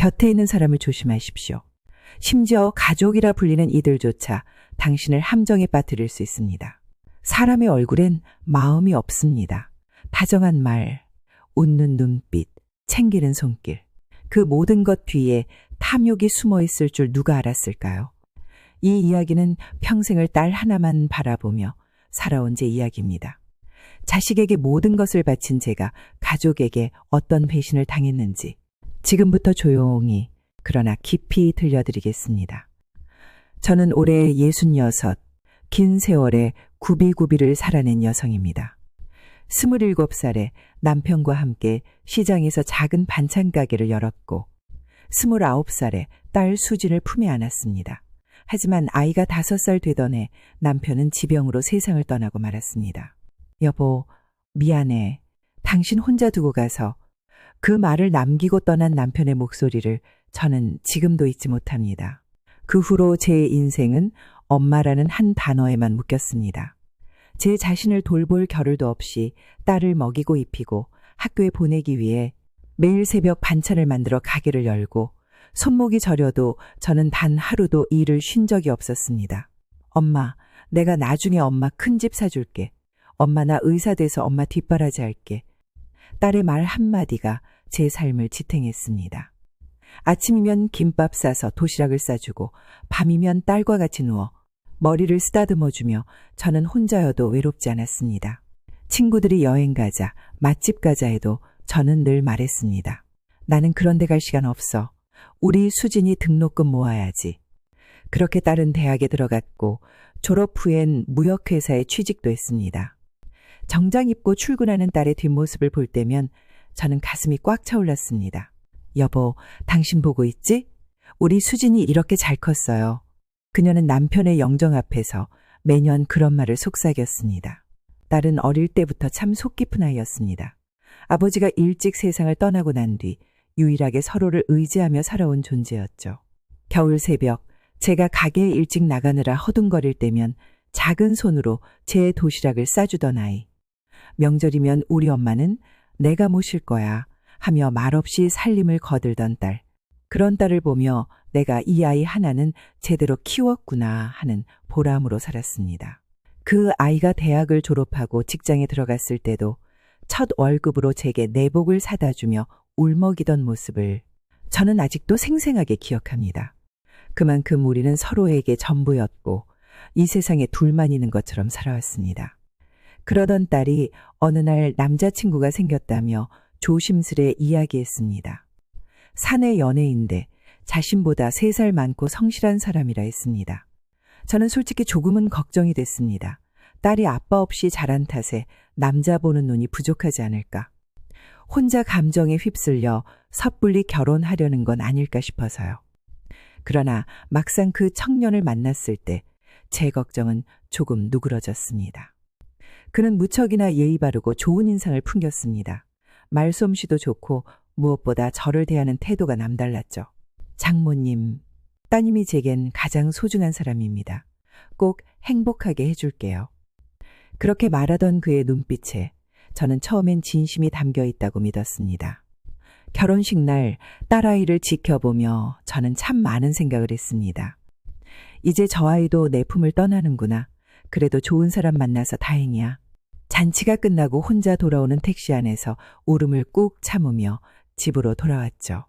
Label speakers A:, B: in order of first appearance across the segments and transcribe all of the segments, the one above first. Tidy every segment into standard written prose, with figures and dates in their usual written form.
A: 곁에 있는 사람을 조심하십시오. 심지어 가족이라 불리는 이들조차 당신을 함정에 빠뜨릴 수 있습니다. 사람의 얼굴엔 마음이 없습니다. 다정한 말, 웃는 눈빛, 챙기는 손길. 그 모든 것 뒤에 탐욕이 숨어 있을 줄 누가 알았을까요? 이 이야기는 평생을 딸 하나만 바라보며 살아온 제 이야기입니다. 자식에게 모든 것을 바친 제가 가족에게 어떤 배신을 당했는지 지금부터 조용히 그러나 깊이 들려드리겠습니다. 저는 올해 66, 긴 세월에 구비구비를 살아낸 여성입니다. 27살에 남편과 함께 시장에서 작은 반찬 가게를 열었고 29살에 딸 수진을 품에 안았습니다. 하지만 아이가 5살 되던 해 남편은 지병으로 세상을 떠나고 말았습니다. 여보, 미안해. 당신 혼자 두고 가서. 그 말을 남기고 떠난 남편의 목소리를 저는 지금도 잊지 못합니다. 그 후로 제 인생은 엄마라는 한 단어에만 묶였습니다. 제 자신을 돌볼 겨를도 없이 딸을 먹이고 입히고 학교에 보내기 위해 매일 새벽 반찬을 만들어 가게를 열고 손목이 저려도 저는 단 하루도 일을 쉰 적이 없었습니다. 엄마, 내가 나중에 엄마 큰 집 사줄게. 엄마 나 의사 돼서 엄마 뒷바라지 할게. 딸의 말 한마디가 제 삶을 지탱했습니다. 아침이면 김밥 싸서 도시락을 싸주고 밤이면 딸과 같이 누워 머리를 쓰다듬어주며 저는 혼자여도 외롭지 않았습니다. 친구들이 여행 가자, 맛집 가자 해도 저는 늘 말했습니다. 나는 그런 데 갈 시간 없어. 우리 수진이 등록금 모아야지. 그렇게 딸은 대학에 들어갔고 졸업 후엔 무역회사에 취직도 했습니다. 정장 입고 출근하는 딸의 뒷모습을 볼 때면 저는 가슴이 꽉 차올랐습니다. 여보, 당신 보고 있지? 우리 수진이 이렇게 잘 컸어요. 그녀는 남편의 영정 앞에서 매년 그런 말을 속삭였습니다. 딸은 어릴 때부터 참 속 깊은 아이였습니다. 아버지가 일찍 세상을 떠나고 난 뒤 유일하게 서로를 의지하며 살아온 존재였죠. 겨울 새벽 제가 가게에 일찍 나가느라 허둥거릴 때면 작은 손으로 제 도시락을 싸주던 아이. 명절이면 우리 엄마는 내가 모실 거야 하며 말없이 살림을 거들던 딸. 그런 딸을 보며 내가 이 아이 하나는 제대로 키웠구나 하는 보람으로 살았습니다. 그 아이가 대학을 졸업하고 직장에 들어갔을 때도 첫 월급으로 제게 내복을 사다 주며 울먹이던 모습을 저는 아직도 생생하게 기억합니다. 그만큼 우리는 서로에게 전부였고 이 세상에 둘만 있는 것처럼 살아왔습니다. 그러던 딸이 어느 날 남자친구가 생겼다며 조심스레 이야기했습니다. 사내 연애인데 자신보다 3살 많고 성실한 사람이라 했습니다. 저는 솔직히 조금은 걱정이 됐습니다. 딸이 아빠 없이 자란 탓에 남자 보는 눈이 부족하지 않을까. 혼자 감정에 휩쓸려 섣불리 결혼하려는 건 아닐까 싶어서요. 그러나 막상 그 청년을 만났을 때 제 걱정은 조금 누그러졌습니다. 그는 무척이나 예의 바르고 좋은 인상을 풍겼습니다. 말솜씨도 좋고 무엇보다 저를 대하는 태도가 남달랐죠. 장모님, 따님이 제겐 가장 소중한 사람입니다. 꼭 행복하게 해줄게요. 그렇게 말하던 그의 눈빛에 저는 처음엔 진심이 담겨 있다고 믿었습니다. 결혼식 날 딸아이를 지켜보며 저는 참 많은 생각을 했습니다. 이제 저 아이도 내 품을 떠나는구나. 그래도 좋은 사람 만나서 다행이야. 잔치가 끝나고 혼자 돌아오는 택시 안에서 울음을 꾹 참으며 집으로 돌아왔죠.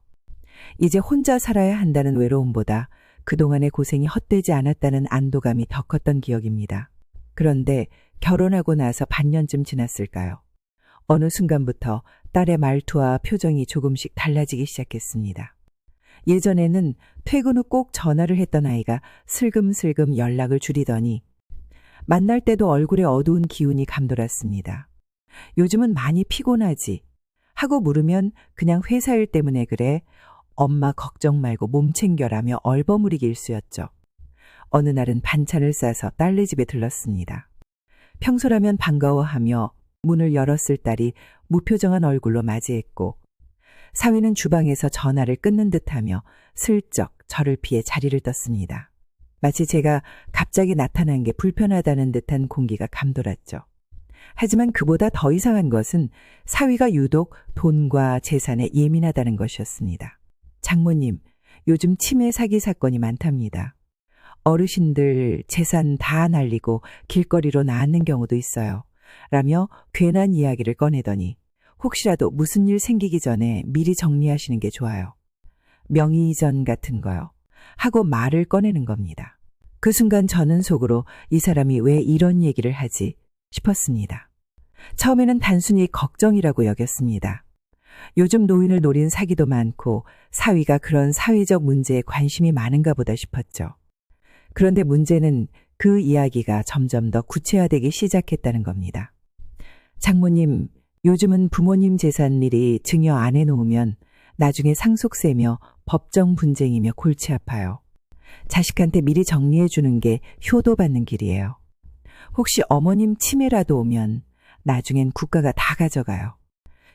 A: 이제 혼자 살아야 한다는 외로움보다 그동안의 고생이 헛되지 않았다는 안도감이 더 컸던 기억입니다. 그런데 결혼하고 나서 반년쯤 지났을까요? 어느 순간부터 딸의 말투와 표정이 조금씩 달라지기 시작했습니다. 예전에는 퇴근 후 꼭 전화를 했던 아이가 슬금슬금 연락을 줄이더니 만날 때도 얼굴에 어두운 기운이 감돌았습니다. 요즘은 많이 피곤하지 하고 물으면 그냥 회사 일 때문에 그래. 엄마 걱정 말고 몸 챙겨라며 얼버무리기 일쑤였죠. 어느 날은 반찬을 싸서 딸네 집에 들렀습니다. 평소라면 반가워하며 문을 열었을 딸이 무표정한 얼굴로 맞이했고 사위는 주방에서 전화를 끊는 듯하며 슬쩍 저를 피해 자리를 떴습니다. 마치 제가 갑자기 나타난 게 불편하다는 듯한 공기가 감돌았죠. 하지만 그보다 더 이상한 것은 사위가 유독 돈과 재산에 예민하다는 것이었습니다. 장모님, 요즘 치매 사기 사건이 많답니다. 어르신들 재산 다 날리고 길거리로 나앉는 경우도 있어요. 라며 괜한 이야기를 꺼내더니 혹시라도 무슨 일 생기기 전에 미리 정리하시는 게 좋아요. 명의 이전 같은 거요. 하고 말을 꺼내는 겁니다. 그 순간 저는 속으로 이 사람이 왜 이런 얘기를 하지 싶었습니다. 처음에는 단순히 걱정이라고 여겼습니다. 요즘 노인을 노린 사기도 많고 사위가 그런 사회적 문제에 관심이 많은가 보다 싶었죠. 그런데 문제는 그 이야기가 점점 더 구체화되기 시작했다는 겁니다. 장모님, 요즘은 부모님 재산 미리 증여 안 해놓으면 나중에 상속세며 법정 분쟁이며 골치 아파요. 자식한테 미리 정리해 주는 게 효도받는 길이에요. 혹시 어머님 치매라도 오면 나중엔 국가가 다 가져가요.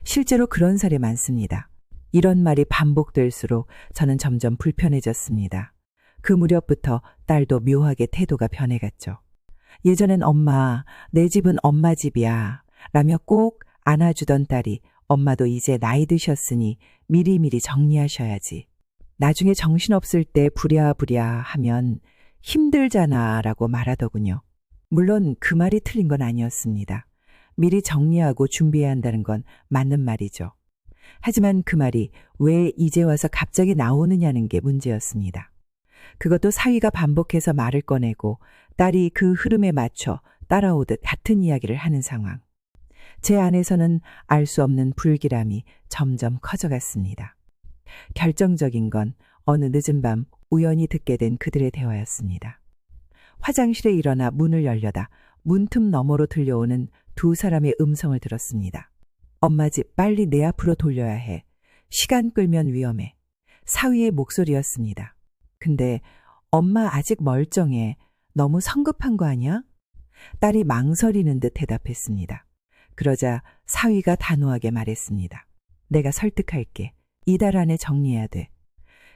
A: 실제로 그런 사례 많습니다. 이런 말이 반복될수록 저는 점점 불편해졌습니다. 그 무렵부터 딸도 묘하게 태도가 변해갔죠. 예전엔 엄마, 내 집은 엄마 집이야 라며 꼭 안아주던 딸이 엄마도 이제 나이 드셨으니 미리미리 정리하셔야지. 나중에 정신없을 때 부랴부랴 하면 힘들잖아 라고 말하더군요. 물론 그 말이 틀린 건 아니었습니다. 미리 정리하고 준비해야 한다는 건 맞는 말이죠. 하지만 그 말이 왜 이제 와서 갑자기 나오느냐는 게 문제였습니다. 그것도 사위가 반복해서 말을 꺼내고 딸이 그 흐름에 맞춰 따라오듯 같은 이야기를 하는 상황. 제 안에서는 알 수 없는 불길함이 점점 커져갔습니다. 결정적인 건 어느 늦은 밤 우연히 듣게 된 그들의 대화였습니다. 화장실에 일어나 문을 열려다 문틈 너머로 들려오는 두 사람의 음성을 들었습니다. 엄마 집 빨리 내 앞으로 돌려야 해. 시간 끌면 위험해. 사위의 목소리였습니다. 근데 엄마 아직 멀쩡해. 너무 성급한 거 아니야? 딸이 망설이는 듯 대답했습니다. 그러자 사위가 단호하게 말했습니다. 내가 설득할게. 이달 안에 정리해야 돼.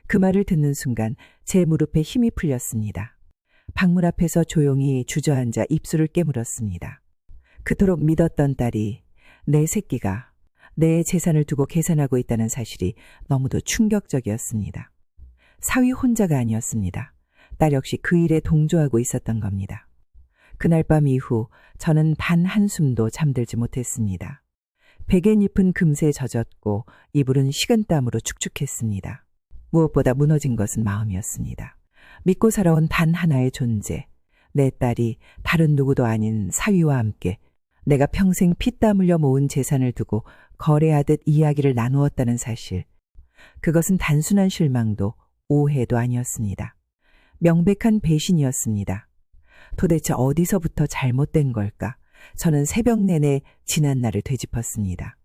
A: 그 말을 듣는 순간 제 무릎에 힘이 풀렸습니다. 방문 앞에서 조용히 주저앉아 입술을 깨물었습니다. 그토록 믿었던 딸이 내 새끼가 내 재산을 두고 계산하고 있다는 사실이 너무도 충격적이었습니다. 사위 혼자가 아니었습니다. 딸 역시 그 일에 동조하고 있었던 겁니다. 그날 밤 이후 저는 단 한숨도 잠들지 못했습니다. 베갯잎은 금세 젖었고 이불은 식은땀으로 축축했습니다. 무엇보다 무너진 것은 마음이었습니다. 믿고 살아온 단 하나의 존재, 내 딸이 다른 누구도 아닌 사위와 함께 내가 평생 피땀 흘려 모은 재산을 두고 거래하듯 이야기를 나누었다는 사실. 그것은 단순한 실망도 오해도 아니었습니다. 명백한 배신이었습니다. 도대체 어디서부터 잘못된 걸까? 저는 새벽 내내 지난 날을 되짚었습니다.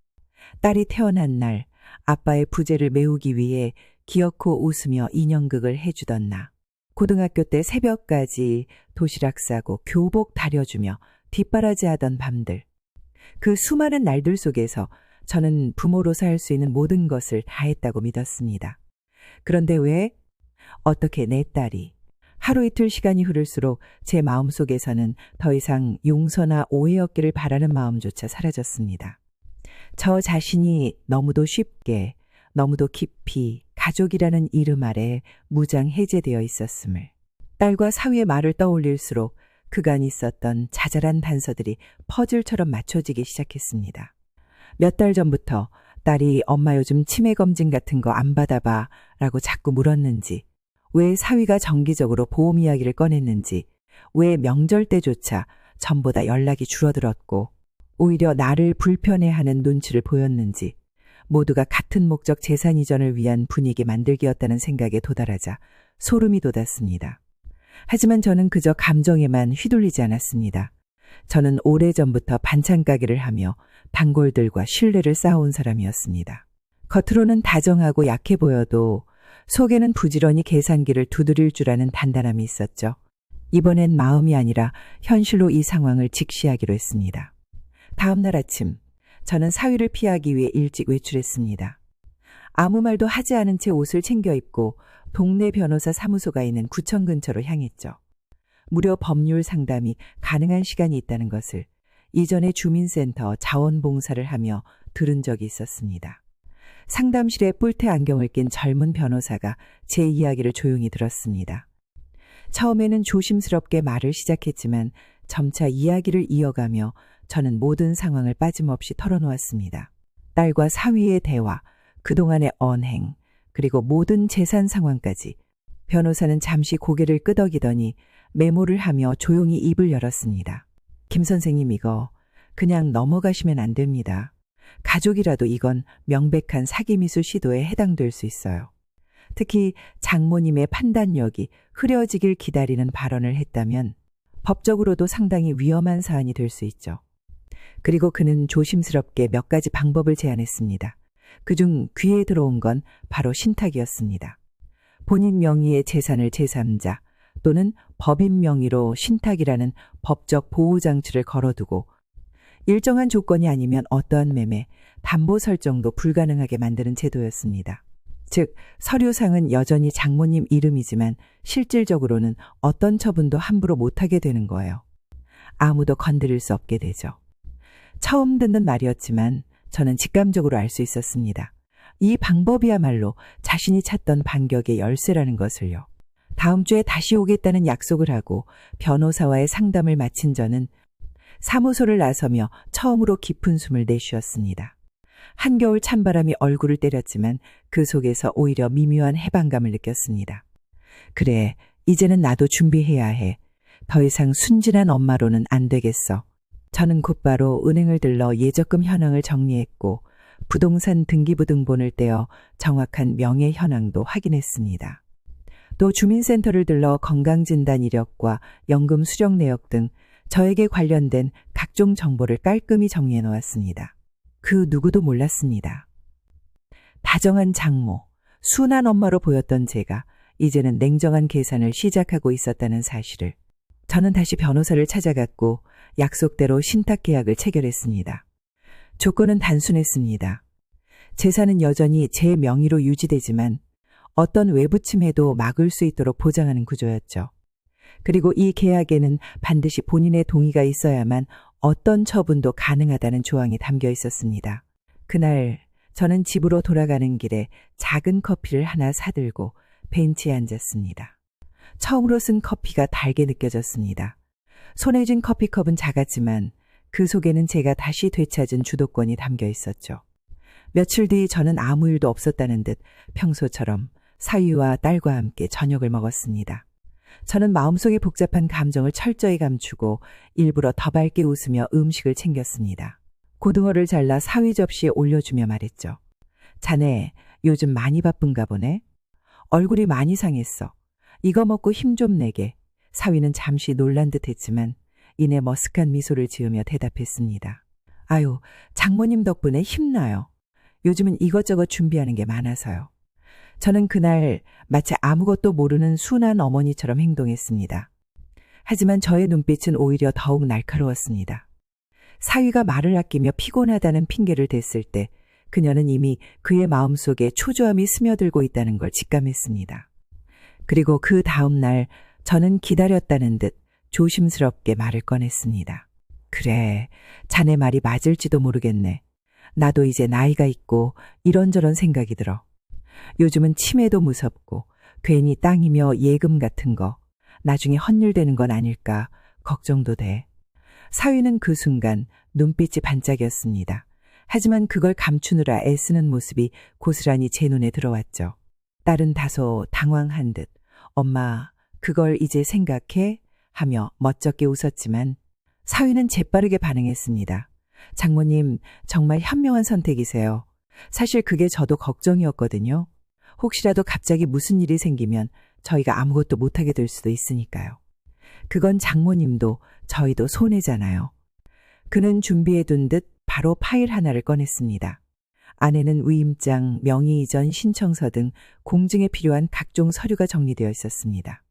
A: 딸이 태어난 날 아빠의 부재를 메우기 위해 기어코 웃으며 인형극을 해주던 나. 고등학교 때 새벽까지 도시락 싸고 교복 다려주며 뒷바라지하던 밤들. 그 수많은 날들 속에서 저는 부모로서 할 수 있는 모든 것을 다했다고 믿었습니다. 그런데 왜? 어떻게 내 딸이? 하루 이틀 시간이 흐를수록 제 마음속에서는 더 이상 용서나 오해였기를 바라는 마음조차 사라졌습니다. 저 자신이 너무도 쉽게, 너무도 깊이 가족이라는 이름 아래 무장해제되어 있었음을. 딸과 사위의 말을 떠올릴수록 그간 있었던 자잘한 단서들이 퍼즐처럼 맞춰지기 시작했습니다. 몇 달 전부터 딸이 엄마 요즘 치매 검진 같은 거 안 받아봐 라고 자꾸 물었는지, 왜 사위가 정기적으로 보험 이야기를 꺼냈는지, 왜 명절 때조차 전보다 연락이 줄어들었고 오히려 나를 불편해하는 눈치를 보였는지, 모두가 같은 목적 재산 이전을 위한 분위기 만들기였다는 생각에 도달하자 소름이 돋았습니다. 하지만 저는 그저 감정에만 휘둘리지 않았습니다. 저는 오래전부터 반찬 가게를 하며 단골들과 신뢰를 쌓아온 사람이었습니다. 겉으로는 다정하고 약해 보여도 속에는 부지런히 계산기를 두드릴 줄 아는 단단함이 있었죠. 이번엔 마음이 아니라 현실로 이 상황을 직시하기로 했습니다. 다음 날 아침, 저는 사위를 피하기 위해 일찍 외출했습니다. 아무 말도 하지 않은 채 옷을 챙겨 입고 동네 변호사 사무소가 있는 구청 근처로 향했죠. 무료 법률 상담이 가능한 시간이 있다는 것을 이전에 주민센터 자원봉사를 하며 들은 적이 있었습니다. 상담실에 뿔테 안경을 낀 젊은 변호사가 제 이야기를 조용히 들었습니다. 처음에는 조심스럽게 말을 시작했지만 점차 이야기를 이어가며 저는 모든 상황을 빠짐없이 털어놓았습니다. 딸과 사위의 대화, 그동안의 언행, 그리고 모든 재산 상황까지. 변호사는 잠시 고개를 끄덕이더니 메모를 하며 조용히 입을 열었습니다. 김 선생님, 이거 그냥 넘어가시면 안 됩니다. 가족이라도 이건 명백한 사기미수 시도에 해당될 수 있어요. 특히 장모님의 판단력이 흐려지길 기다리는 발언을 했다면 법적으로도 상당히 위험한 사안이 될 수 있죠. 그리고 그는 조심스럽게 몇 가지 방법을 제안했습니다. 그중 귀에 들어온 건 바로 신탁이었습니다. 본인 명의의 재산을 제3자 또는 법인 명의로 신탁이라는 법적 보호장치를 걸어두고 일정한 조건이 아니면 어떠한 매매, 담보 설정도 불가능하게 만드는 제도였습니다. 즉, 서류상은 여전히 장모님 이름이지만 실질적으로는 어떤 처분도 함부로 못하게 되는 거예요. 아무도 건드릴 수 없게 되죠. 처음 듣는 말이었지만 저는 직감적으로 알 수 있었습니다. 이 방법이야말로 자신이 찾던 반격의 열쇠라는 것을요. 다음 주에 다시 오겠다는 약속을 하고 변호사와의 상담을 마친 저는 사무소를 나서며 처음으로 깊은 숨을 내쉬었습니다. 한겨울 찬바람이 얼굴을 때렸지만 그 속에서 오히려 미묘한 해방감을 느꼈습니다. 그래, 이제는 나도 준비해야 해. 더 이상 순진한 엄마로는 안 되겠어. 저는 곧바로 은행을 들러 예적금 현황을 정리했고 부동산 등기부등본을 떼어 정확한 명예 현황도 확인했습니다. 또 주민센터를 들러 건강진단 이력과 연금 수령 내역 등 저에게 관련된 각종 정보를 깔끔히 정리해 놓았습니다. 그 누구도 몰랐습니다. 다정한 장모, 순한 엄마로 보였던 제가 이제는 냉정한 계산을 시작하고 있었다는 사실을. 저는 다시 변호사를 찾아갔고 약속대로 신탁 계약을 체결했습니다. 조건은 단순했습니다. 재산은 여전히 제 명의로 유지되지만 어떤 외부 침해도 막을 수 있도록 보장하는 구조였죠. 그리고 이 계약에는 반드시 본인의 동의가 있어야만 어떤 처분도 가능하다는 조항이 담겨 있었습니다. 그날 저는 집으로 돌아가는 길에 작은 커피를 하나 사들고 벤치에 앉았습니다. 처음으로 쓴 커피가 달게 느껴졌습니다. 손에 쥔 커피컵은 작았지만 그 속에는 제가 다시 되찾은 주도권이 담겨 있었죠. 며칠 뒤 저는 아무 일도 없었다는 듯 평소처럼 사위와 딸과 함께 저녁을 먹었습니다. 저는 마음속의 복잡한 감정을 철저히 감추고 일부러 더 밝게 웃으며 음식을 챙겼습니다. 고등어를 잘라 사위 접시에 올려주며 말했죠. 자네 요즘 많이 바쁜가 보네. 얼굴이 많이 상했어. 이거 먹고 힘 좀 내게. 사위는 잠시 놀란 듯 했지만 이내 머쓱한 미소를 지으며 대답했습니다. 아유, 장모님 덕분에 힘나요. 요즘은 이것저것 준비하는 게 많아서요. 저는 그날 마치 아무것도 모르는 순한 어머니처럼 행동했습니다. 하지만 저의 눈빛은 오히려 더욱 날카로웠습니다. 사위가 말을 아끼며 피곤하다는 핑계를 댔을 때 그녀는 이미 그의 마음속에 초조함이 스며들고 있다는 걸 직감했습니다. 그리고 그 다음 날 저는 기다렸다는 듯 조심스럽게 말을 꺼냈습니다. 그래, 자네 말이 맞을지도 모르겠네. 나도 이제 나이가 있고 이런저런 생각이 들어. 요즘은 치매도 무섭고 괜히 땅이며 예금 같은 거 나중에 헛일되는 건 아닐까 걱정도 돼. 사위는 그 순간 눈빛이 반짝였습니다. 하지만 그걸 감추느라 애쓰는 모습이 고스란히 제 눈에 들어왔죠. 딸은 다소 당황한 듯 엄마 그걸 이제 생각해? 하며 멋쩍게 웃었지만 사위는 재빠르게 반응했습니다. 장모님 정말 현명한 선택이세요. 사실 그게 저도 걱정이었거든요. 혹시라도 갑자기 무슨 일이 생기면 저희가 아무것도 못하게 될 수도 있으니까요. 그건 장모님도 저희도 손해잖아요. 그는 준비해둔 듯 바로 파일 하나를 꺼냈습니다. 안에는 위임장, 명의이전, 신청서 등 공증에 필요한 각종 서류가 정리되어 있었습니다.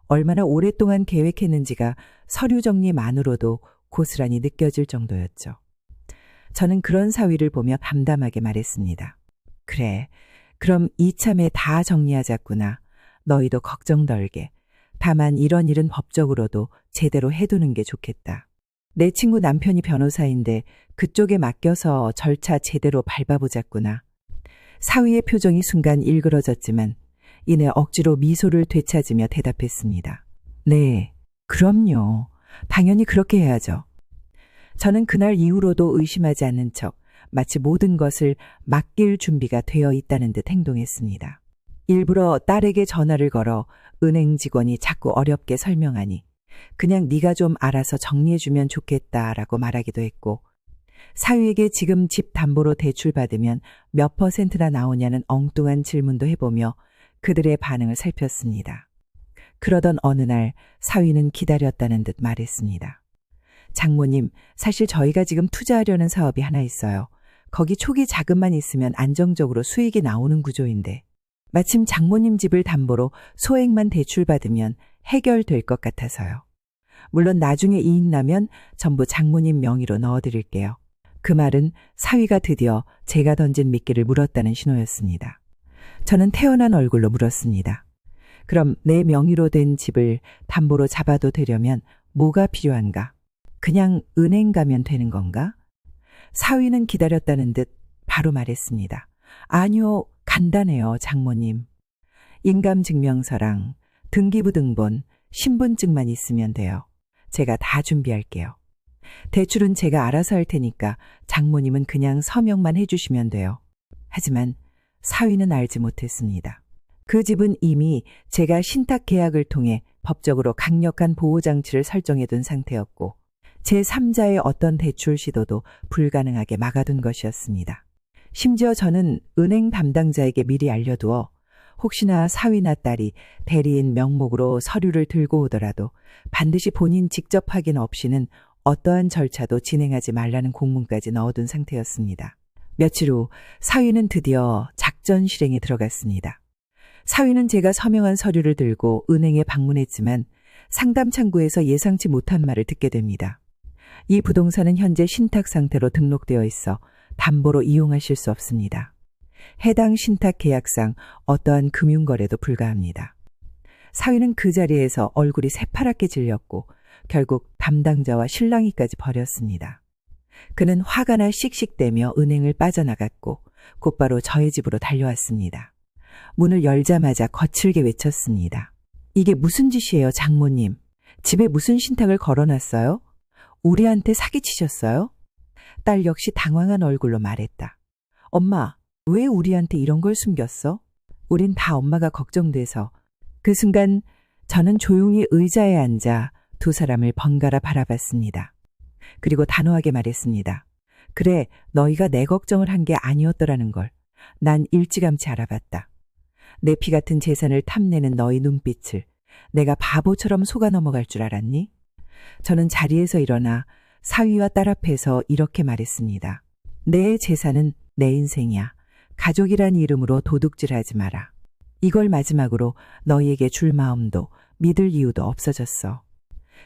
A: 얼마나 오랫동안 계획했는지가 서류 정리만으로도 고스란히 느껴질 정도였죠. 저는 그런 사위를 보며 담담하게 말했습니다. 그래, 그럼 이참에 다 정리하자꾸나. 너희도 걱정 덜게. 다만 이런 일은 법적으로도 제대로 해두는 게 좋겠다. 내 친구 남편이 변호사인데 그쪽에 맡겨서 절차 제대로 밟아보자꾸나. 사위의 표정이 순간 일그러졌지만 이내 억지로 미소를 되찾으며 대답했습니다. 네, 그럼요. 당연히 그렇게 해야죠. 저는 그날 이후로도 의심하지 않는 척 마치 모든 것을 맡길 준비가 되어 있다는 듯 행동했습니다. 일부러 딸에게 전화를 걸어 은행 직원이 자꾸 어렵게 설명하니 그냥 네가 좀 알아서 정리해주면 좋겠다라고 말하기도 했고, 사위에게 지금 집 담보로 대출받으면 몇 %나 나오냐는 엉뚱한 질문도 해보며 그들의 반응을 살폈습니다. 그러던 어느 날 사위는 기다렸다는 듯 말했습니다. 장모님, 사실 저희가 지금 투자하려는 사업이 하나 있어요. 거기 초기 자금만 있으면 안정적으로 수익이 나오는 구조인데 마침 장모님 집을 담보로 소액만 대출받으면 해결될 것 같아서요. 물론 나중에 이익 나면 전부 장모님 명의로 넣어드릴게요. 그 말은 사위가 드디어 제가 던진 미끼를 물었다는 신호였습니다. 저는 태어난 얼굴로 물었습니다. 그럼 내 명의로 된 집을 담보로 잡아도 되려면 뭐가 필요한가? 그냥 은행 가면 되는 건가? 사위는 기다렸다는 듯 바로 말했습니다. 아니요, 간단해요, 장모님. 인감증명서랑 등기부등본, 신분증만 있으면 돼요. 제가 다 준비할게요. 대출은 제가 알아서 할 테니까 장모님은 그냥 서명만 해주시면 돼요. 하지만 사위는 알지 못했습니다. 그 집은 이미 제가 신탁 계약을 통해 법적으로 강력한 보호장치를 설정해둔 상태였고 제3자의 어떤 대출 시도도 불가능하게 막아둔 것이었습니다. 심지어 저는 은행 담당자에게 미리 알려두어 혹시나 사위나 딸이 대리인 명목으로 서류를 들고 오더라도 반드시 본인 직접 확인 없이는 어떠한 절차도 진행하지 말라는 공문까지 넣어둔 상태였습니다. 며칠 후 사위는 드디어 작전 실행에 들어갔습니다. 사위는 제가 서명한 서류를 들고 은행에 방문했지만 상담 창구에서 예상치 못한 말을 듣게 됩니다. 이 부동산은 현재 신탁 상태로 등록되어 있어 담보로 이용하실 수 없습니다. 해당 신탁 계약상 어떠한 금융거래도 불가합니다. 사위는 그 자리에서 얼굴이 새파랗게 질렸고 결국 담당자와 실랑이까지 벌였습니다. 그는 화가 나 씩씩대며 은행을 빠져나갔고 곧바로 저희 집으로 달려왔습니다. 문을 열자마자 거칠게 외쳤습니다. 이게 무슨 짓이에요, 장모님? 집에 무슨 신탁을 걸어놨어요? 우리한테 사기치셨어요? 딸 역시 당황한 얼굴로 말했다. 엄마, 왜 우리한테 이런 걸 숨겼어? 우린 다 엄마가 걱정돼서. 그 순간 저는 조용히 의자에 앉아 두 사람을 번갈아 바라봤습니다. 그리고 단호하게 말했습니다. 그래, 너희가 내 걱정을 한 게 아니었더라는 걸 난 일찌감치 알아봤다. 내 피 같은 재산을 탐내는 너희 눈빛을 내가 바보처럼 속아 넘어갈 줄 알았니? 저는 자리에서 일어나 사위와 딸 앞에서 이렇게 말했습니다. 내 재산은 내 인생이야. 가족이란 이름으로 도둑질하지 마라. 이걸 마지막으로 너희에게 줄 마음도 믿을 이유도 없어졌어.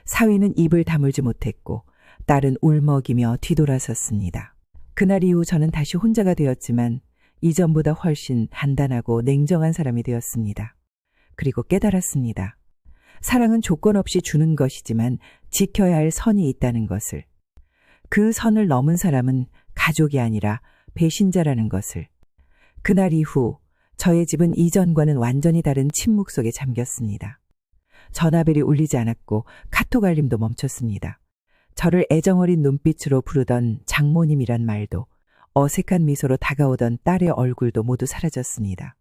A: 사위는 입을 다물지 못했고 딸은 울먹이며 뒤돌아섰습니다. 그날 이후 저는 다시 혼자가 되었지만 이전보다 훨씬 단단하고 냉정한 사람이 되었습니다. 그리고 깨달았습니다. 사랑은 조건 없이 주는 것이지만 지켜야 할 선이 있다는 것을. 그 선을 넘은 사람은 가족이 아니라 배신자라는 것을. 그날 이후 저의 집은 이전과는 완전히 다른 침묵 속에 잠겼습니다. 전화벨이 울리지 않았고 카톡 알림도 멈췄습니다. 저를 애정어린 눈빛으로 부르던 장모님이란 말도 어색한 미소로 다가오던 딸의 얼굴도 모두 사라졌습니다.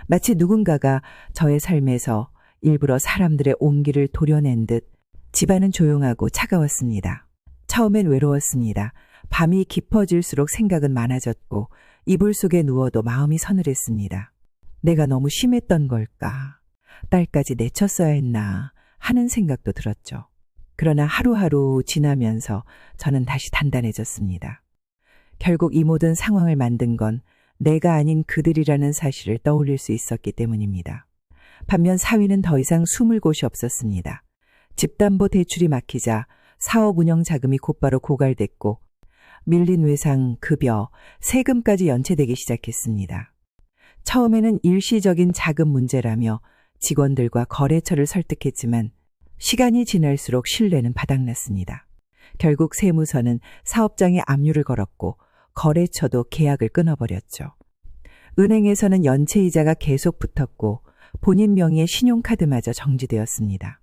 A: 마치 누군가가 저의 삶에서 일부러 사람들의 온기를 도려낸 듯 집안은 조용하고 차가웠습니다. 처음엔 외로웠습니다. 밤이 깊어질수록 생각은 많아졌고 이불 속에 누워도 마음이 서늘했습니다. 내가 너무 심했던 걸까? 딸까지 내쳤어야 했나 하는 생각도 들었죠. 그러나 하루하루 지나면서 저는 다시 단단해졌습니다. 결국 이 모든 상황을 만든 건 내가 아닌 그들이라는 사실을 떠올릴 수 있었기 때문입니다. 반면 사위는 더 이상 숨을 곳이 없었습니다. 집담보 대출이 막히자 사업 운영 자금이 곧바로 고갈됐고 밀린 외상, 급여, 세금까지 연체되기 시작했습니다. 처음에는 일시적인 자금 문제라며 직원들과 거래처를 설득했지만 시간이 지날수록 신뢰는 바닥났습니다. 결국 세무서는 사업장에 압류를 걸었고 거래처도 계약을 끊어버렸죠. 은행에서는 연체이자가 계속 붙었고 본인 명의의 신용카드마저 정지되었습니다.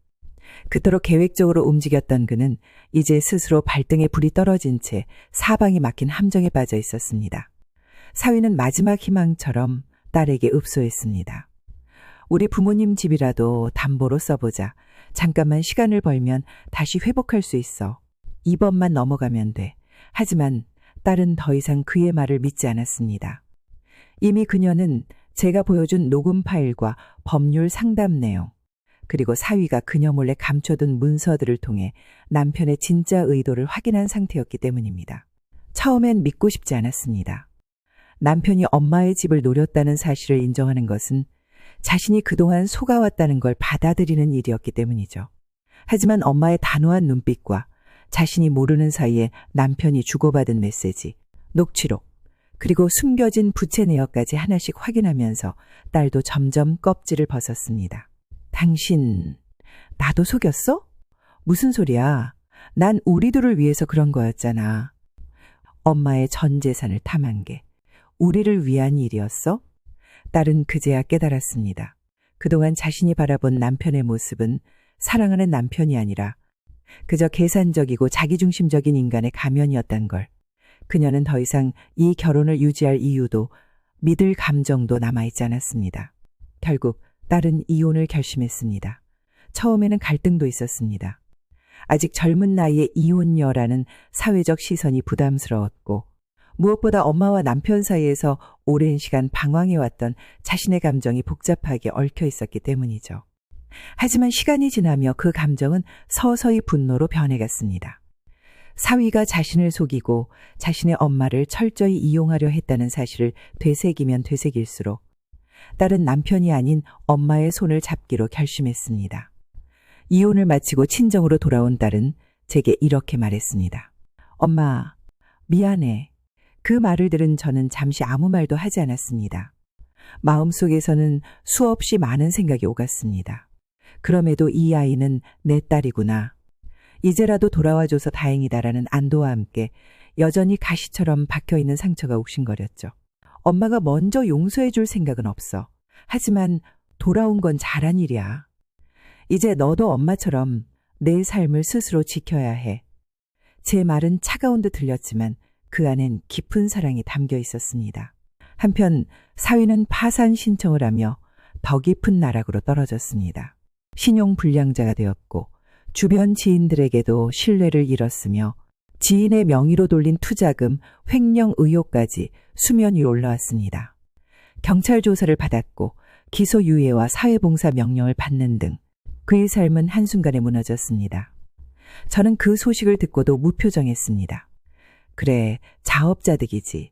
A: 그토록 계획적으로 움직였던 그는 이제 스스로 발등에 불이 떨어진 채 사방이 막힌 함정에 빠져 있었습니다. 사위는 마지막 희망처럼 딸에게 읍소했습니다. 우리 부모님 집이라도 담보로 써보자. 잠깐만 시간을 벌면 다시 회복할 수 있어. 이번만 넘어가면 돼. 하지만 딸은 더 이상 그의 말을 믿지 않았습니다. 이미 그녀는 제가 보여준 녹음 파일과 법률 상담 내용, 그리고 사위가 그녀 몰래 감춰둔 문서들을 통해 남편의 진짜 의도를 확인한 상태였기 때문입니다. 처음엔 믿고 싶지 않았습니다. 남편이 엄마의 집을 노렸다는 사실을 인정하는 것은 자신이 그동안 속아왔다는 걸 받아들이는 일이었기 때문이죠. 하지만 엄마의 단호한 눈빛과 자신이 모르는 사이에 남편이 주고받은 메시지, 녹취록, 그리고 숨겨진 부채 내역까지 하나씩 확인하면서 딸도 점점 껍질을 벗었습니다. 당신, 나도 속였어? 무슨 소리야? 난 우리들을 위해서 그런 거였잖아. 엄마의 전 재산을 탐한 게 우리를 위한 일이었어? 딸은 그제야 깨달았습니다. 그동안 자신이 바라본 남편의 모습은 사랑하는 남편이 아니라 그저 계산적이고 자기중심적인 인간의 가면이었단 걸. 그녀는 더 이상 이 결혼을 유지할 이유도 믿을 감정도 남아있지 않았습니다. 결국 딸은 이혼을 결심했습니다. 처음에는 갈등도 있었습니다. 아직 젊은 나이에 이혼녀라는 사회적 시선이 부담스러웠고, 무엇보다 엄마와 남편 사이에서 오랜 시간 방황해왔던 자신의 감정이 복잡하게 얽혀 있었기 때문이죠. 하지만 시간이 지나며 그 감정은 서서히 분노로 변해갔습니다. 사위가 자신을 속이고 자신의 엄마를 철저히 이용하려 했다는 사실을 되새기면 되새길수록 딸은 남편이 아닌 엄마의 손을 잡기로 결심했습니다. 이혼을 마치고 친정으로 돌아온 딸은 제게 이렇게 말했습니다. 엄마, 미안해. 그 말을 들은 저는 잠시 아무 말도 하지 않았습니다. 마음속에서는 수없이 많은 생각이 오갔습니다. 그럼에도 이 아이는 내 딸이구나. 이제라도 돌아와줘서 다행이다라는 안도와 함께 여전히 가시처럼 박혀있는 상처가 욱신거렸죠. 엄마가 먼저 용서해줄 생각은 없어. 하지만 돌아온 건 잘한 일이야. 이제 너도 엄마처럼 내 삶을 스스로 지켜야 해. 제 말은 차가운 듯 들렸지만 그 안엔 깊은 사랑이 담겨 있었습니다. 한편 사위는 파산 신청을 하며 더 깊은 나락으로 떨어졌습니다. 신용불량자가 되었고 주변 지인들에게도 신뢰를 잃었으며 지인의 명의로 돌린 투자금 횡령 의혹까지 수면 위로 올라왔습니다. 경찰 조사를 받았고 기소유예와 사회봉사 명령을 받는 등 그의 삶은 한순간에 무너졌습니다. 저는 그 소식을 듣고도 무표정했습니다. 그래, 자업자득이지.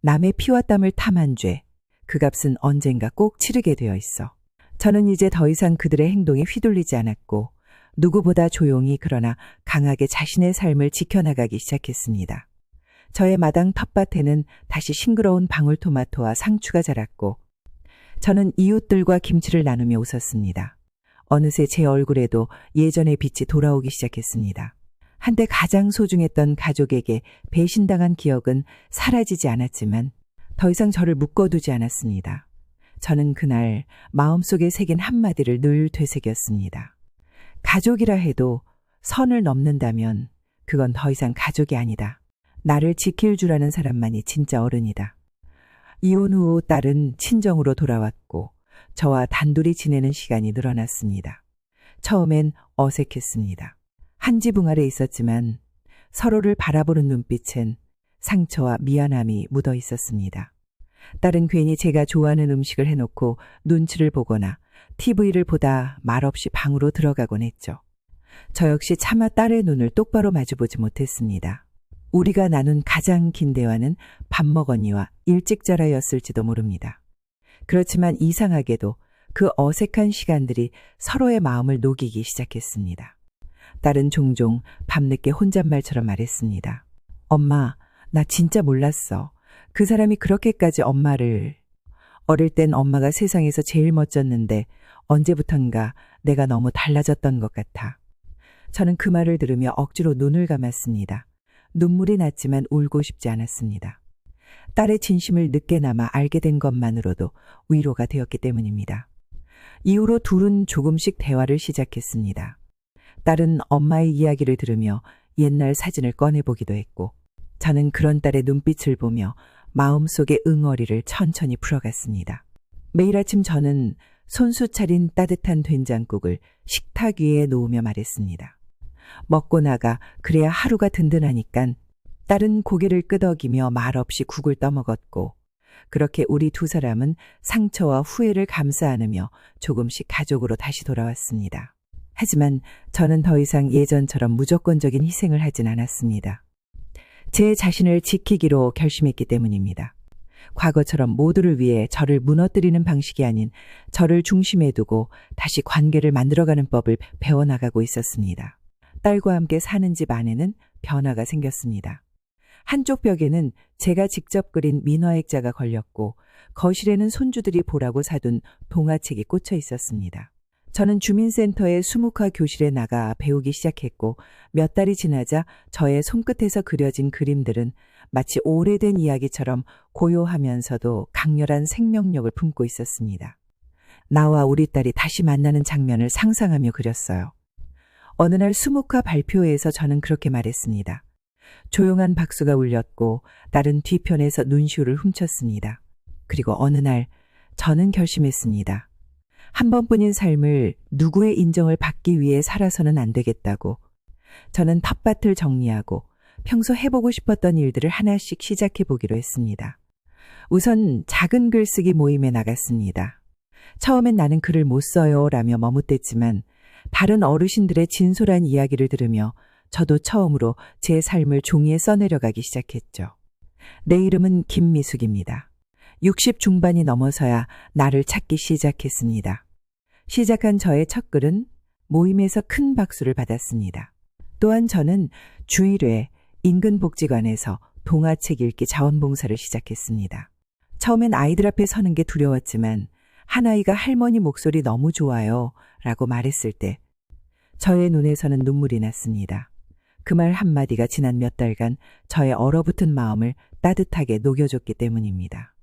A: 남의 피와 땀을 탐한 죄, 그 값은 언젠가 꼭 치르게 되어 있어. 저는 이제 더 이상 그들의 행동에 휘둘리지 않았고 누구보다 조용히 그러나 강하게 자신의 삶을 지켜나가기 시작했습니다. 저의 마당 텃밭에는 다시 싱그러운 방울토마토와 상추가 자랐고 저는 이웃들과 김치를 나누며 웃었습니다. 어느새 제 얼굴에도 예전의 빛이 돌아오기 시작했습니다. 한때 가장 소중했던 가족에게 배신당한 기억은 사라지지 않았지만 더 이상 저를 묶어두지 않았습니다. 저는 그날 마음속에 새긴 한마디를 늘 되새겼습니다. 가족이라 해도 선을 넘는다면 그건 더 이상 가족이 아니다. 나를 지킬 줄 아는 사람만이 진짜 어른이다. 이혼 후 딸은 친정으로 돌아왔고 저와 단둘이 지내는 시간이 늘어났습니다. 처음엔 어색했습니다. 한 지붕 아래 있었지만 서로를 바라보는 눈빛엔 상처와 미안함이 묻어 있었습니다. 딸은 괜히 제가 좋아하는 음식을 해놓고 눈치를 보거나 TV를 보다 말없이 방으로 들어가곤 했죠. 저 역시 차마 딸의 눈을 똑바로 마주보지 못했습니다. 우리가 나눈 가장 긴 대화는 밥 먹었니와 일찍 자라였을지도 모릅니다. 그렇지만 이상하게도 그 어색한 시간들이 서로의 마음을 녹이기 시작했습니다. 딸은 종종 밤늦게 혼잣말처럼 말했습니다. 엄마, 나 진짜 몰랐어. 그 사람이 그렇게까지 엄마를... 어릴 땐 엄마가 세상에서 제일 멋졌는데 언제부턴가 내가 너무 달라졌던 것 같아. 저는 그 말을 들으며 억지로 눈을 감았습니다. 눈물이 났지만 울고 싶지 않았습니다. 딸의 진심을 늦게나마 알게 된 것만으로도 위로가 되었기 때문입니다. 이후로 둘은 조금씩 대화를 시작했습니다. 딸은 엄마의 이야기를 들으며 옛날 사진을 꺼내보기도 했고, 저는 그런 딸의 눈빛을 보며 마음속의 응어리를 천천히 풀어갔습니다. 매일 아침 저는 손수 차린 따뜻한 된장국을 식탁 위에 놓으며 말했습니다. 먹고 나가 그래야 하루가 든든하니깐. 딸은 고개를 끄덕이며 말없이 국을 떠먹었고, 그렇게 우리 두 사람은 상처와 후회를 감싸 안으며 조금씩 가족으로 다시 돌아왔습니다. 하지만 저는 더 이상 예전처럼 무조건적인 희생을 하진 않았습니다. 제 자신을 지키기로 결심했기 때문입니다. 과거처럼 모두를 위해 저를 무너뜨리는 방식이 아닌 저를 중심에 두고 다시 관계를 만들어가는 법을 배워나가고 있었습니다. 딸과 함께 사는 집 안에는 변화가 생겼습니다. 한쪽 벽에는 제가 직접 그린 민화액자가 걸렸고, 거실에는 손주들이 보라고 사둔 동화책이 꽂혀 있었습니다. 저는 주민센터의 수묵화 교실에 나가 배우기 시작했고, 몇 달이 지나자 저의 손끝에서 그려진 그림들은 마치 오래된 이야기처럼 고요하면서도 강렬한 생명력을 품고 있었습니다. 나와 우리 딸이 다시 만나는 장면을 상상하며 그렸어요. 어느 날 수묵화 발표회에서 저는 그렇게 말했습니다. 조용한 박수가 울렸고 딸은 뒤편에서 눈시울을 훔쳤습니다. 그리고 어느 날 저는 결심했습니다. 한 번뿐인 삶을 누구의 인정을 받기 위해 살아서는 안 되겠다고. 저는 텃밭을 정리하고 평소 해보고 싶었던 일들을 하나씩 시작해보기로 했습니다. 우선 작은 글쓰기 모임에 나갔습니다. 처음엔 나는 글을 못 써요 라며 머뭇댔지만 다른 어르신들의 진솔한 이야기를 들으며 저도 처음으로 제 삶을 종이에 써내려가기 시작했죠. 내 이름은 김미숙입니다. 60 중반이 넘어서야 나를 찾기 시작했습니다. 시작한 저의 첫 글은 모임에서 큰 박수를 받았습니다. 또한 저는 주일회 인근 복지관에서 동화책 읽기 자원봉사를 시작했습니다. 처음엔 아이들 앞에 서는 게 두려웠지만 한 아이가 할머니 목소리 너무 좋아요 라고 말했을 때 저의 눈에서는 눈물이 났습니다. 그 말 한마디가 지난 몇 달간 저의 얼어붙은 마음을 따뜻하게 녹여줬기 때문입니다.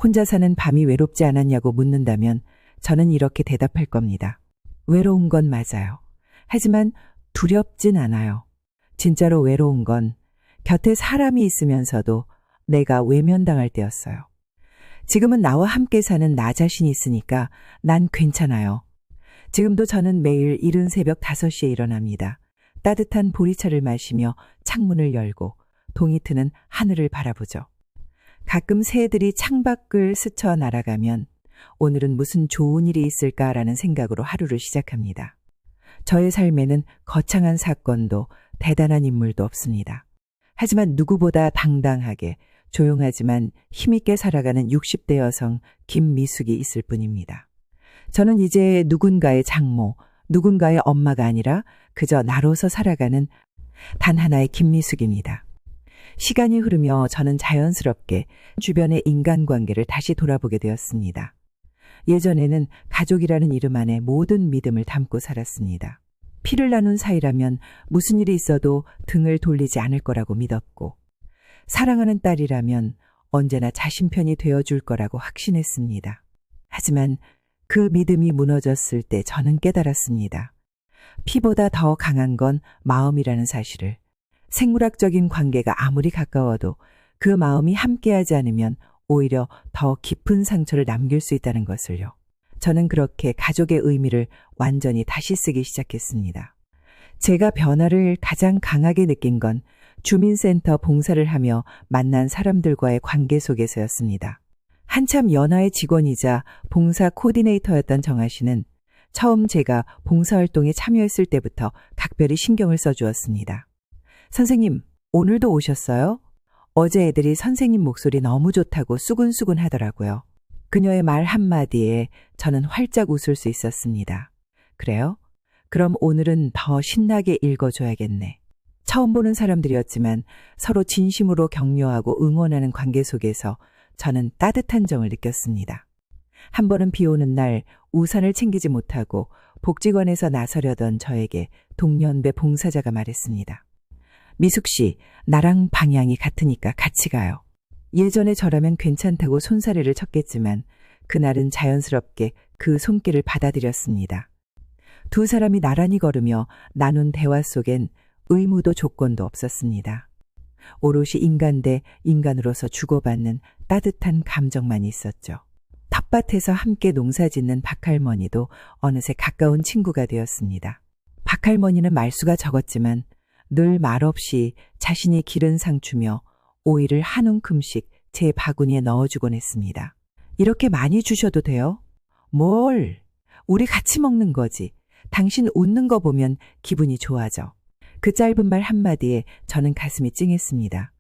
A: 혼자 사는 밤이 외롭지 않았냐고 묻는다면 저는 이렇게 대답할 겁니다. 외로운 건 맞아요. 하지만 두렵진 않아요. 진짜로 외로운 건 곁에 사람이 있으면서도 내가 외면당할 때였어요. 지금은 나와 함께 사는 나 자신이 있으니까 난 괜찮아요. 지금도 저는 매일 이른 새벽 5시에 일어납니다. 따뜻한 보리차를 마시며 창문을 열고 동이 트는 하늘을 바라보죠. 가끔 새들이 창밖을 스쳐 날아가면 오늘은 무슨 좋은 일이 있을까라는 생각으로 하루를 시작합니다. 저의 삶에는 거창한 사건도 대단한 인물도 없습니다. 하지만 누구보다 당당하게 조용하지만 힘있게 살아가는 60대 여성 김미숙이 있을 뿐입니다. 저는 이제 누군가의 장모, 누군가의 엄마가 아니라 그저 나로서 살아가는 단 하나의 김미숙입니다. 시간이 흐르며 저는 자연스럽게 주변의 인간관계를 다시 돌아보게 되었습니다. 예전에는 가족이라는 이름 안에 모든 믿음을 담고 살았습니다. 피를 나눈 사이라면 무슨 일이 있어도 등을 돌리지 않을 거라고 믿었고, 사랑하는 딸이라면 언제나 자신 편이 되어줄 거라고 확신했습니다. 하지만 그 믿음이 무너졌을 때 저는 깨달았습니다. 피보다 더 강한 건 마음이라는 사실을. 생물학적인 관계가 아무리 가까워도 그 마음이 함께하지 않으면 오히려 더 깊은 상처를 남길 수 있다는 것을요. 저는 그렇게 가족의 의미를 완전히 다시 쓰기 시작했습니다. 제가 변화를 가장 강하게 느낀 건 주민센터 봉사를 하며 만난 사람들과의 관계 속에서였습니다. 한참 연하의 직원이자 봉사 코디네이터였던 정아 씨는 처음 제가 봉사활동에 참여했을 때부터 각별히 신경을 써주었습니다. 선생님, 오늘도 오셨어요? 어제 애들이 선생님 목소리 너무 좋다고 수근수근 하더라고요. 그녀의 말 한마디에 저는 활짝 웃을 수 있었습니다. 그래요? 그럼 오늘은 더 신나게 읽어줘야겠네. 처음 보는 사람들이었지만 서로 진심으로 격려하고 응원하는 관계 속에서 저는 따뜻한 정을 느꼈습니다. 한 번은 비 오는 날 우산을 챙기지 못하고 복지관에서 나서려던 저에게 동년배 봉사자가 말했습니다. 미숙 씨, 나랑 방향이 같으니까 같이 가요. 예전에 저라면 괜찮다고 손사래를 쳤겠지만 그날은 자연스럽게 그 손길을 받아들였습니다. 두 사람이 나란히 걸으며 나눈 대화 속엔 의무도 조건도 없었습니다. 오롯이 인간 대 인간으로서 주고받는 따뜻한 감정만 있었죠. 텃밭에서 함께 농사짓는 박할머니도 어느새 가까운 친구가 되었습니다. 박할머니는 말수가 적었지만 늘 말없이 자신이 기른 상추며 오이를 한 움큼씩 제 바구니에 넣어주곤 했습니다. 이렇게 많이 주셔도 돼요? 뭘? 우리 같이 먹는 거지. 당신 웃는 거 보면 기분이 좋아져. 그 짧은 말 한마디에 저는 가슴이 찡했습니다.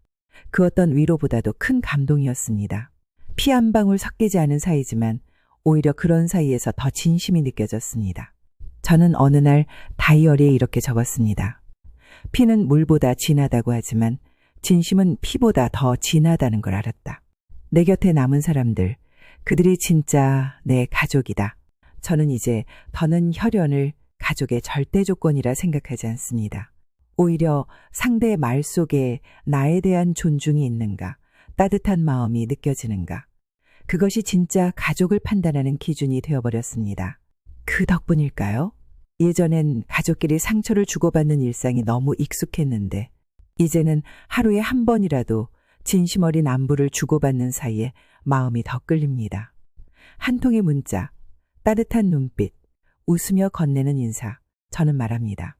A: 그 어떤 위로보다도 큰 감동이었습니다. 피 한 방울 섞이지 않은 사이지만 오히려 그런 사이에서 더 진심이 느껴졌습니다. 저는 어느 날 다이어리에 이렇게 적었습니다. 피는 물보다 진하다고 하지만 진심은 피보다 더 진하다는 걸 알았다. 내 곁에 남은 사람들, 그들이 진짜 내 가족이다. 저는 이제 더는 혈연을 가족의 절대 조건이라 생각하지 않습니다. 오히려 상대의 말 속에 나에 대한 존중이 있는가, 따뜻한 마음이 느껴지는가. 그것이 진짜 가족을 판단하는 기준이 되어버렸습니다. 그 덕분일까요? 예전엔 가족끼리 상처를 주고받는 일상이 너무 익숙했는데 이제는 하루에 한 번이라도 진심 어린 안부를 주고받는 사이에 마음이 더 끌립니다. 한 통의 문자, 따뜻한 눈빛, 웃으며 건네는 인사, 저는 말합니다.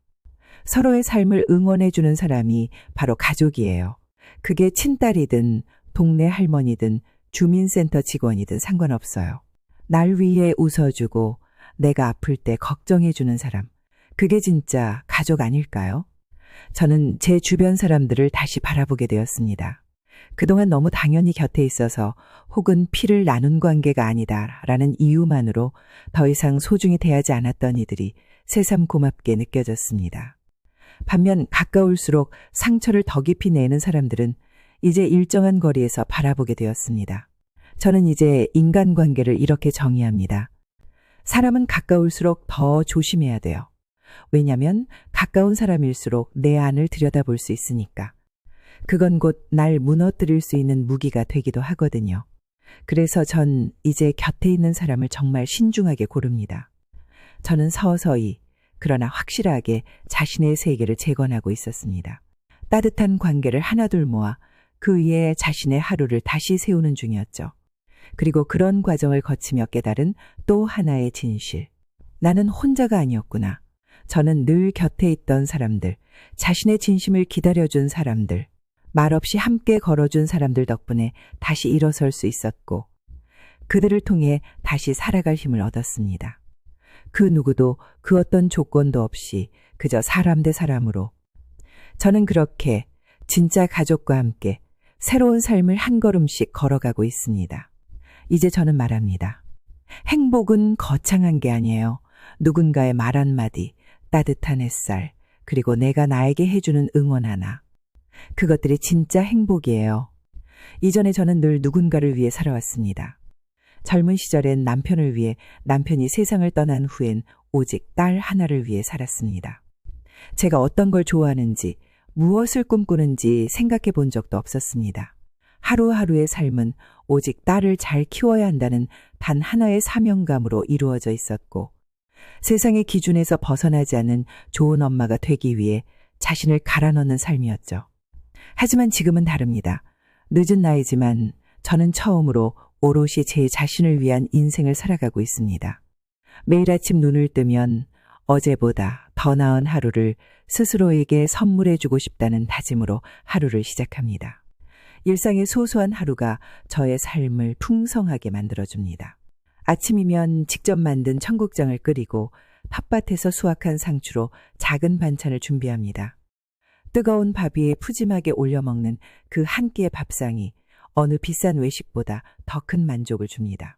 A: 서로의 삶을 응원해주는 사람이 바로 가족이에요. 그게 친딸이든 동네 할머니든 주민센터 직원이든 상관없어요. 날 위해 웃어주고 내가 아플 때 걱정해주는 사람, 그게 진짜 가족 아닐까요? 저는 제 주변 사람들을 다시 바라보게 되었습니다. 그동안 너무 당연히 곁에 있어서 혹은 피를 나눈 관계가 아니다라는 이유만으로 더 이상 소중히 대하지 않았던 이들이 새삼 고맙게 느껴졌습니다. 반면 가까울수록 상처를 더 깊이 내는 사람들은 이제 일정한 거리에서 바라보게 되었습니다. 저는 이제 인간관계를 이렇게 정의합니다. 사람은 가까울수록 더 조심해야 돼요. 왜냐하면 가까운 사람일수록 내 안을 들여다볼 수 있으니까. 그건 곧 날 무너뜨릴 수 있는 무기가 되기도 하거든요. 그래서 전 이제 곁에 있는 사람을 정말 신중하게 고릅니다. 저는 서서히 그러나 확실하게 자신의 세계를 재건하고 있었습니다. 따뜻한 관계를 하나둘 모아 그 위에 자신의 하루를 다시 세우는 중이었죠. 그리고 그런 과정을 거치며 깨달은 또 하나의 진실. 나는 혼자가 아니었구나. 저는 늘 곁에 있던 사람들, 자신의 진심을 기다려준 사람들, 말없이 함께 걸어준 사람들 덕분에 다시 일어설 수 있었고 그들을 통해 다시 살아갈 힘을 얻었습니다. 그 누구도 그 어떤 조건도 없이 그저 사람 대 사람으로 저는 그렇게 진짜 가족과 함께 새로운 삶을 한 걸음씩 걸어가고 있습니다. 이제 저는 말합니다. 행복은 거창한 게 아니에요. 누군가의 말 한마디, 따뜻한 햇살, 그리고 내가 나에게 해주는 응원 하나. 그것들이 진짜 행복이에요. 이전에 저는 늘 누군가를 위해 살아왔습니다. 젊은 시절엔 남편을 위해, 남편이 세상을 떠난 후엔 오직 딸 하나를 위해 살았습니다. 제가 어떤 걸 좋아하는지, 무엇을 꿈꾸는지 생각해 본 적도 없었습니다. 하루하루의 삶은 오직 딸을 잘 키워야 한다는 단 하나의 사명감으로 이루어져 있었고 세상의 기준에서 벗어나지 않는 좋은 엄마가 되기 위해 자신을 갈아 넣는 삶이었죠. 하지만 지금은 다릅니다. 늦은 나이지만 저는 처음으로 오롯이 제 자신을 위한 인생을 살아가고 있습니다. 매일 아침 눈을 뜨면 어제보다 더 나은 하루를 스스로에게 선물해주고 싶다는 다짐으로 하루를 시작합니다. 일상의 소소한 하루가 저의 삶을 풍성하게 만들어줍니다. 아침이면 직접 만든 청국장을 끓이고 텃밭에서 수확한 상추로 작은 반찬을 준비합니다. 뜨거운 밥 위에 푸짐하게 올려 먹는 그 한 끼의 밥상이 어느 비싼 외식보다 더 큰 만족을 줍니다.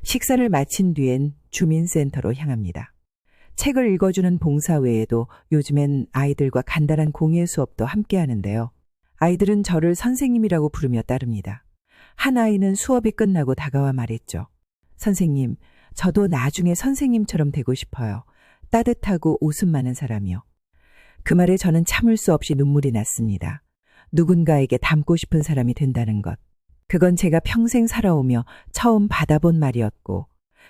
A: 식사를 마친 뒤엔 주민센터로 향합니다. 책을 읽어주는 봉사 외에도 요즘엔 아이들과 간단한 공예 수업도 함께 하는데요. 아이들은 저를 선생님이라고 부르며 따릅니다. 한 아이는 수업이 끝나고 다가와 말했죠. 선생님, 저도 나중에 선생님처럼 되고 싶어요. 따뜻하고 웃음 많은 사람이요. 그 말에 저는 참을 수 없이 눈물이 났습니다. 누군가에게 닮고 싶은 사람이 된다는 것. 그건 제가 평생 살아오며 처음 받아본 말이었고,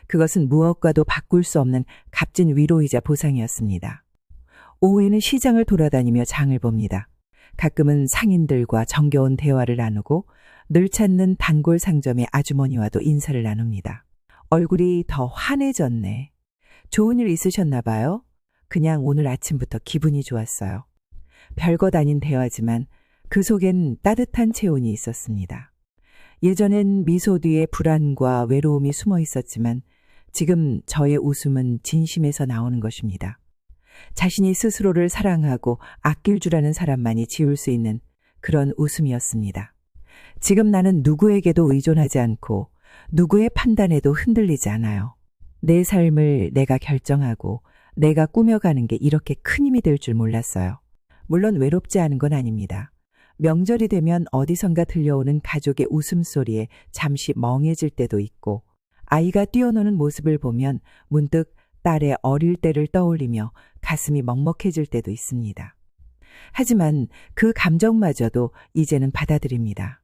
A: 그것은 무엇과도 바꿀 수 없는 값진 위로이자 보상이었습니다. 오후에는 시장을 돌아다니며 장을 봅니다. 가끔은 상인들과 정겨운 대화를 나누고 늘 찾는 단골 상점의 아주머니와도 인사를 나눕니다. 얼굴이 더 환해졌네. 좋은 일 있으셨나 봐요? 그냥 오늘 아침부터 기분이 좋았어요. 별것 아닌 대화지만 그 속엔 따뜻한 체온이 있었습니다. 예전엔 미소 뒤에 불안과 외로움이 숨어 있었지만 지금 저의 웃음은 진심에서 나오는 것입니다. 자신이 스스로를 사랑하고 아낄 줄 아는 사람만이 지을 수 있는 그런 웃음이었습니다. 지금 나는 누구에게도 의존하지 않고 누구의 판단에도 흔들리지 않아요. 내 삶을 내가 결정하고 내가 꾸며가는 게 이렇게 큰 힘이 될 줄 몰랐어요. 물론 외롭지 않은 건 아닙니다. 명절이 되면 어디선가 들려오는 가족의 웃음소리에 잠시 멍해질 때도 있고, 아이가 뛰어노는 모습을 보면 문득 딸의 어릴 때를 떠올리며 가슴이 먹먹해질 때도 있습니다. 하지만 그 감정마저도 이제는 받아들입니다.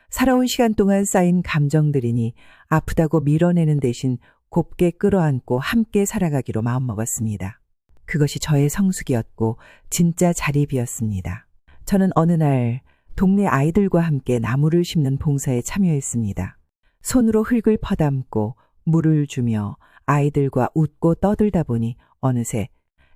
A: 살아온 시간 동안 쌓인 감정들이니 아프다고 밀어내는 대신 곱게 끌어안고 함께 살아가기로 마음먹었습니다. 그것이 저의 성숙이었고 진짜 자립이었습니다. 저는 어느 날 동네 아이들과 함께 나무를 심는 봉사에 참여했습니다. 손으로 흙을 퍼담고 물을 주며 아이들과 웃고 떠들다 보니 어느새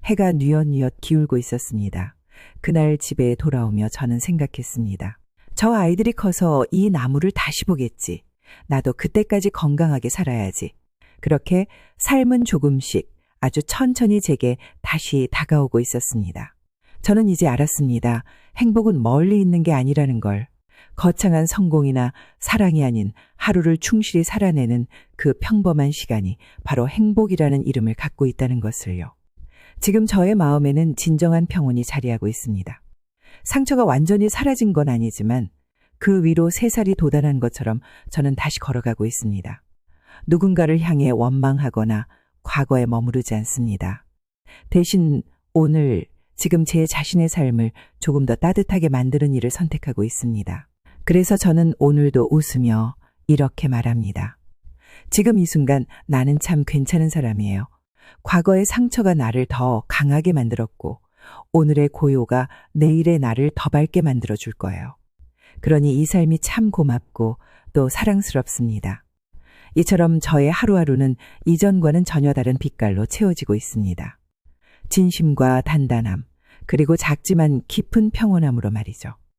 A: 해가 뉘엿뉘엿 기울고 있었습니다. 그날 집에 돌아오며 저는 생각했습니다. 저 아이들이 커서 이 나무를 다시 보겠지. 나도 그때까지 건강하게 살아야지. 그렇게 삶은 조금씩 아주 천천히 제게 다시 다가오고 있었습니다. 저는 이제 알았습니다. 행복은 멀리 있는 게 아니라는 걸. 거창한 성공이나 사랑이 아닌 하루를 충실히 살아내는 그 평범한 시간이 바로 행복이라는 이름을 갖고 있다는 것을요. 지금 저의 마음에는 진정한 평온이 자리하고 있습니다. 상처가 완전히 사라진 건 아니지만 그 위로 새살이 돋아난 것처럼 저는 다시 걸어가고 있습니다. 누군가를 향해 원망하거나 과거에 머무르지 않습니다. 대신 오늘, 지금 제 자신의 삶을 조금 더 따뜻하게 만드는 일을 선택하고 있습니다. 그래서 저는 오늘도 웃으며 이렇게 말합니다. 지금 이 순간 나는 참 괜찮은 사람이에요. 과거의 상처가 나를 더 강하게 만들었고 오늘의 고요가 내일의 나를 더 밝게 만들어줄 거예요. 그러니 이 삶이 참 고맙고 또 사랑스럽습니다. 이처럼 저의 하루하루는 이전과는 전혀 다른 빛깔로 채워지고 있습니다. 진심과 단단함, 그리고 작지만 깊은 평온함으로 말이죠.